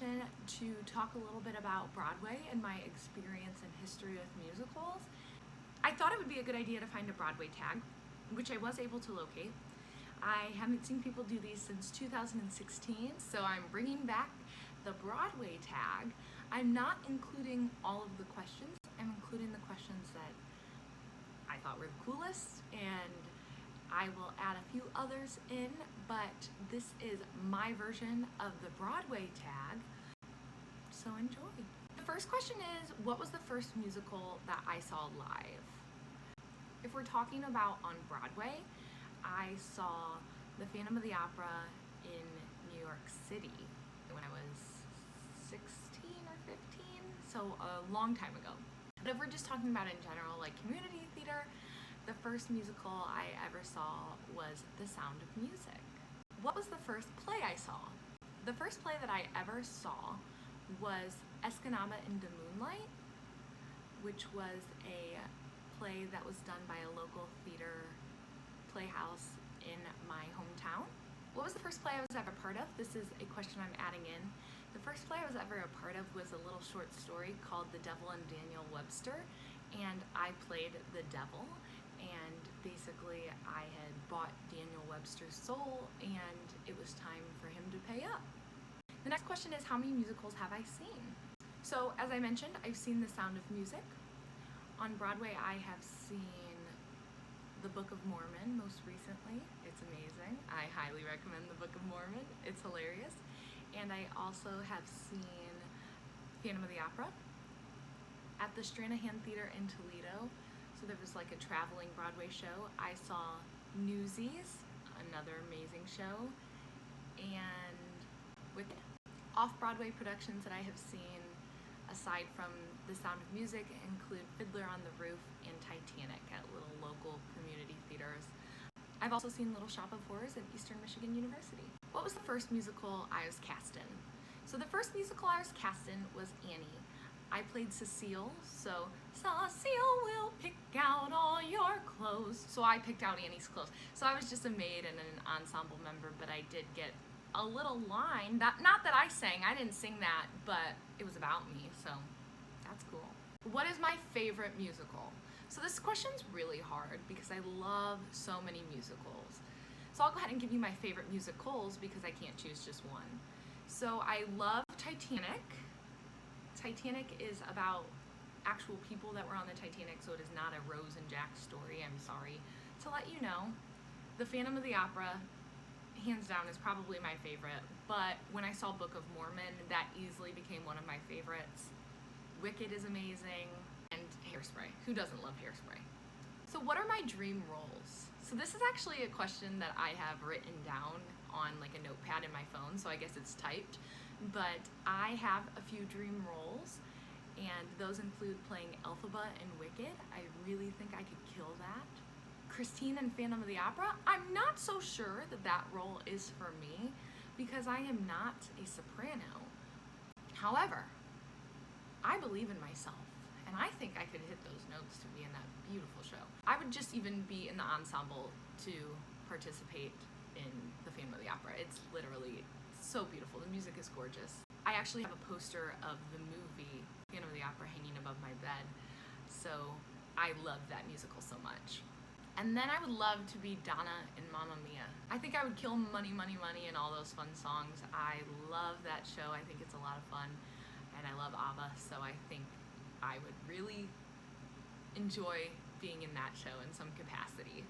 invitation to talk a little bit about Broadway and my experience and history with musicals. I thought it would be a good idea to find a Broadway tag, which I was able to locate. I haven't seen people do these since 2016, so I'm bringing back the Broadway tag. I'm not including all of the questions, I'm including the questions that I thought were the coolest, and I will add a few others in, but this is my version of the Broadway tag, so enjoy. The first question is, what was the first musical that I saw live? If we're talking about on Broadway, I saw The Phantom of the Opera in New York City when I was 16 or 15, so a long time ago. But if we're just talking about in general, like community theater, the first musical I ever saw was The Sound of Music. What was the first play I saw? The first play that I ever saw was Escanaba in the Moonlight, which was a play that was done by a local theater playhouse in my hometown. What was the first play I was ever part of? This is a question I'm adding in. The first play I was ever a part of was a little short story called The Devil and Daniel Webster, and I played the devil. And basically I had bought Daniel Webster's soul and it was time for him to pay up. The next question is, how many musicals have I seen? So as I mentioned, I've seen The Sound of Music. On Broadway I have seen The Book of Mormon most recently. It's amazing. I highly recommend The Book of Mormon. It's hilarious. And I also have seen Phantom of the Opera at the Stranahan Theater in Toledo. So there was like a traveling Broadway show. I saw Newsies, another amazing show, and with off-Broadway productions that I have seen aside from The Sound of Music include Fiddler on the Roof and Titanic at little local community theaters. I've also seen Little Shop of Horrors at Eastern Michigan University. What was the first musical I was cast in? So the first musical I was cast in was Annie. I played Cecile, so Cecile will pick out all your clothes. So I picked out Annie's clothes. So I was just a maid and an ensemble member, but I did get a little line. Not that I sang, I didn't sing that, but it was about me, so that's cool. What is my favorite musical? So this question's really hard because I love so many musicals. So I'll go ahead and give you my favorite musicals because I can't choose just one. So I love Titanic. Titanic is about actual people that were on the Titanic, so it is not a Rose and Jack story, I'm sorry to let you know. The Phantom of the Opera, hands down, is probably my favorite, but when I saw Book of Mormon, that easily became one of my favorites. Wicked is amazing, and Hairspray. Who doesn't love Hairspray? So what are my dream roles? So this is actually a question that I have written down on like a notepad in my phone, so I guess it's typed. But I have a few dream roles, and those include playing Elphaba in Wicked. I really think I could kill that. Christine in Phantom of the Opera, I'm not so sure that that role is for me because I am not a soprano. However, I believe in myself, and I think I could hit those notes to be in that beautiful show. I would just even be in the ensemble to participate in the Phantom of the Opera. It's literally so beautiful. The music is gorgeous. I actually have a poster of the movie Phantom of the Opera hanging above my bed, so I love that musical so much. And then I would love to be Donna in Mamma Mia. I think I would kill Money, Money, Money and all those fun songs. I love that show. I think it's a lot of fun, and I love ABBA, so I think I would really enjoy being in that show in some capacity.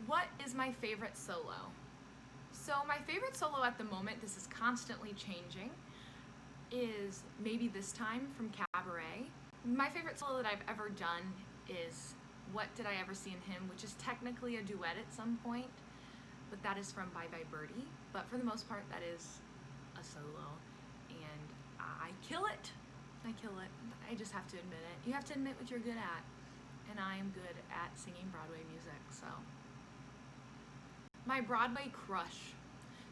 What is my favorite solo? So my favorite solo at the moment, this is constantly changing, is Maybe This Time from Cabaret. My favorite solo that I've ever done is What Did I Ever See in Him, which is technically a duet at some point, but that is from Bye Bye Birdie. But for the most part, that is a solo, and I kill it. I kill it. I just have to admit it. You have to admit what you're good at, and I am good at singing Broadway music, so. My Broadway crush.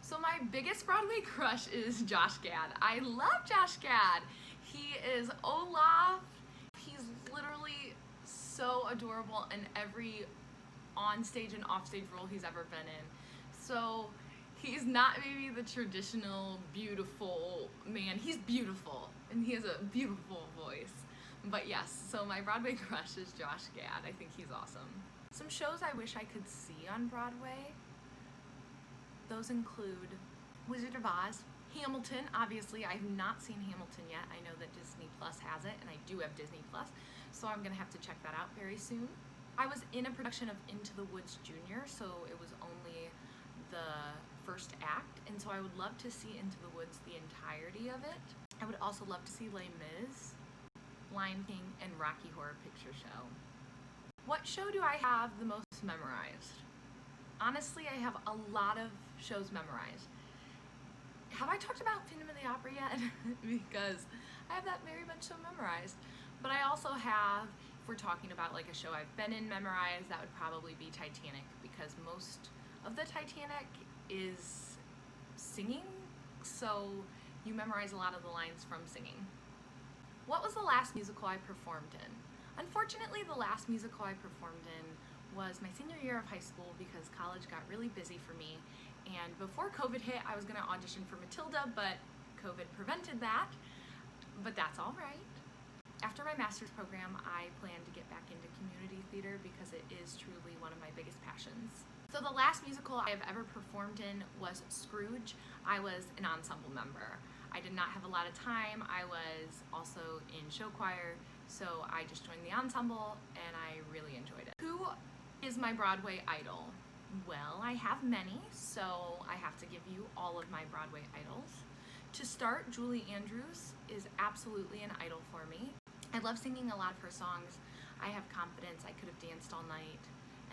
So my biggest Broadway crush is Josh Gad. I love Josh Gad. He is Olaf. He's literally so adorable in every on-stage and off-stage role he's ever been in. So He's not maybe the traditional beautiful man. He's beautiful, and he has a beautiful voice. But yes, so my Broadway crush is Josh Gad. I think he's awesome. Some shows I wish I could see on Broadway, those include Wizard of Oz, Hamilton. Obviously, I have not seen Hamilton yet. I know that Disney Plus has it, and I do have Disney Plus, so I'm gonna have to check that out very soon. I was in a production of Into the Woods Jr., so it was only the first act, and so I would love to see Into the Woods the entirety of it. I would also love to see Les Mis, Lion King, and Rocky Horror Picture Show. What show do I have the most memorized? Honestly, I have a lot of shows memorized. Have I talked about Phantom of the Opera yet? Because I have that very much so memorized. But I also have, if we're talking about like a show I've been in memorized, that would probably be Titanic, because most of the Titanic is singing, so you memorize a lot of the lines from singing. What was the last musical I performed in? Unfortunately, the last musical I performed in was my senior year of high school, because college got really busy for me, and before COVID hit, I was going to audition for Matilda, but COVID prevented that, but that's all right. After my master's program, I plan to get back into community theater because it is truly one of my biggest passions. So the last musical I have ever performed in was Scrooge. I was an ensemble member. I did not have a lot of time. I was also in show choir, so I just joined the ensemble and I really enjoyed it. Who is my Broadway idol? Well, I have many, so I have to give you all of my Broadway idols. To start, Julie Andrews is absolutely an idol for me. I love singing a lot of her songs. I have confidence. I could have danced all night.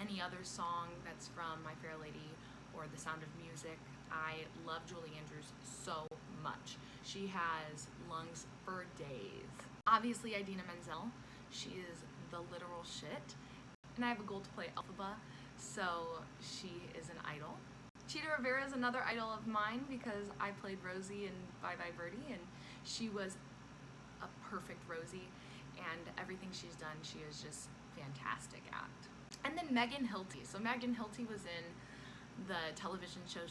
Any other song that's from My Fair Lady or The Sound of Music. I love Julie Andrews so much. She has lungs for days. Obviously, Idina Menzel. She is the literal shit. And I have a goal to play Elphaba, so she is an idol. Chita Rivera is another idol of mine because I played Rosie in Bye Bye Birdie, and she was a perfect Rosie, and everything she's done, she is just fantastic at. And then Megan Hilty. So Megan Hilty was in the television show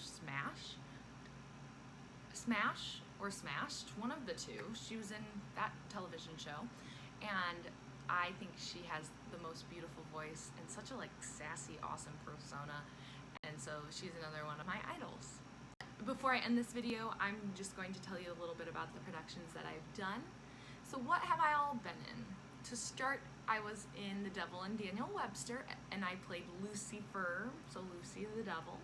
Smash or Smashed, one of the two. She was in that television show, and I think she has the most beautiful voice and such a like sassy, awesome persona, and so she's another one of my idols. Before I end this video, I'm just going to tell you a little bit about the productions that I've done. So what have I all been in? To start, I was in The Devil and Daniel Webster, and I played Lucifer, so Lucy the Devil.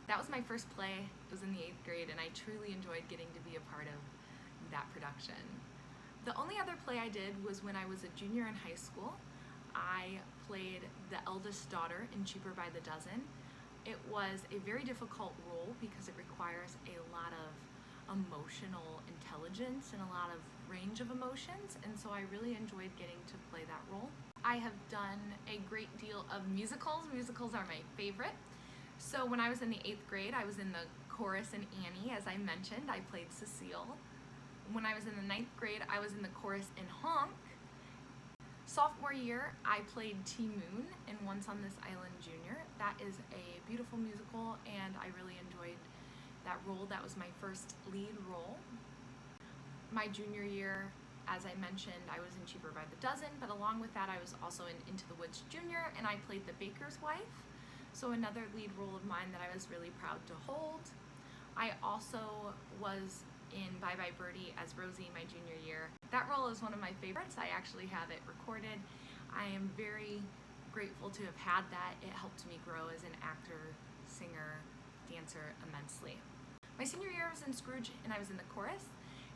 That was my first play. It was in the 8th grade, and I truly enjoyed getting to be a part of that production. The only other play I did was when I was a junior in high school. I played the eldest daughter in Cheaper by the Dozen. It was a very difficult role because it requires a lot of emotional intelligence and a lot of range of emotions, and so I really enjoyed getting to play that role. I have done a great deal of musicals. Musicals are my favorite. So when I was in the 8th grade, I was in the chorus in Annie, as I mentioned. I played Cecile. When I was in the 9th grade, I was in the chorus in Honk. Sophomore year, I played T-Moon in Once on This Island Junior. That is a beautiful musical, and I really enjoyed that role. That was my first lead role. My junior year, as I mentioned, I was in Cheaper by the Dozen, but along with that, I was also in Into the Woods Junior, and I played the baker's wife. So another lead role of mine that I was really proud to hold. I also was in Bye Bye Birdie as Rosie my junior year. That role is one of my favorites. I actually have it recorded. I am very grateful to have had that. It helped me grow as an actor, singer, dancer immensely. My senior year was in Scrooge, and I was in the chorus.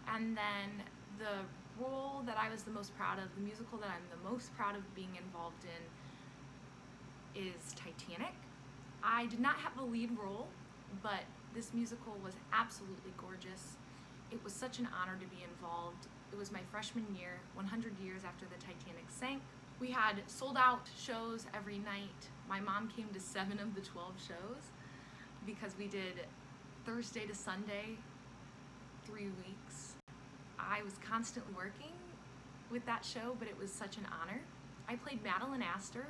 And then the role that I was the most proud of, the musical that I'm the most proud of being involved in, is Titanic. I did not have the lead role, but this musical was absolutely gorgeous. It was such an honor to be involved. It was my freshman year, 100 years after the Titanic sank. We had sold out shows every night. My mom came to 7 of the 12 shows because we did Thursday to Sunday, 3 weeks. I was constantly working with that show, but it was such an honor. I played Madeline Astor,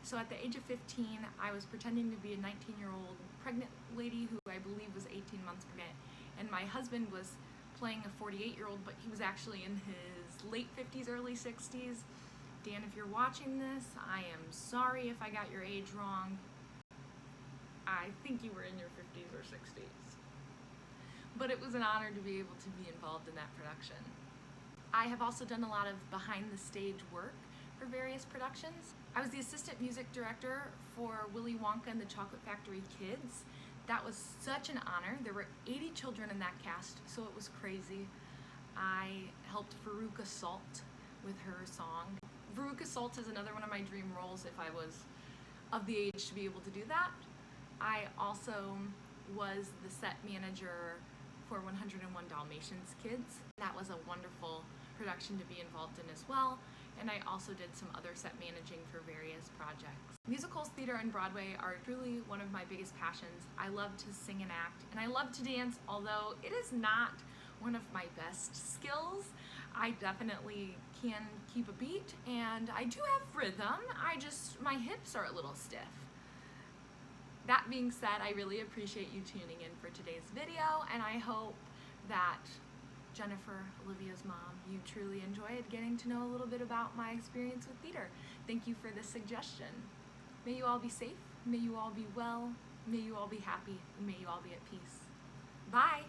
So at the age of 15, I was pretending to be a 19-year-old pregnant lady who I believe was 18 months pregnant, and my husband was playing a 48-year-old, but he was actually in his late 50s, early 60s. Dan, if you're watching this, I am sorry if I got your age wrong. I think you were in your 50s or 60s. But it was an honor to be able to be involved in that production. I have also done a lot of behind-the-stage work for various productions. I was the assistant music director for Willy Wonka and the Chocolate Factory Kids. That was such an honor. There were 80 children in that cast, so it was crazy. I helped Veruca Salt with her song. Veruca Salt is another one of my dream roles if I was of the age to be able to do that. I also was the set manager for 101 Dalmatians Kids. That was a wonderful production to be involved in as well, and I also did some other set managing for various projects. Musicals, theater, and Broadway are truly one of my biggest passions. I love to sing and act, and I love to dance, although it is not one of my best skills. I definitely can keep a beat, and I do have rhythm, my hips are a little stiff. That being said, I really appreciate you tuning in for today's video, and I hope that Jennifer, Olivia's mom, you truly enjoyed getting to know a little bit about my experience with theater. Thank you for this suggestion. May you all be safe, may you all be well, may you all be happy, and may you all be at peace. Bye!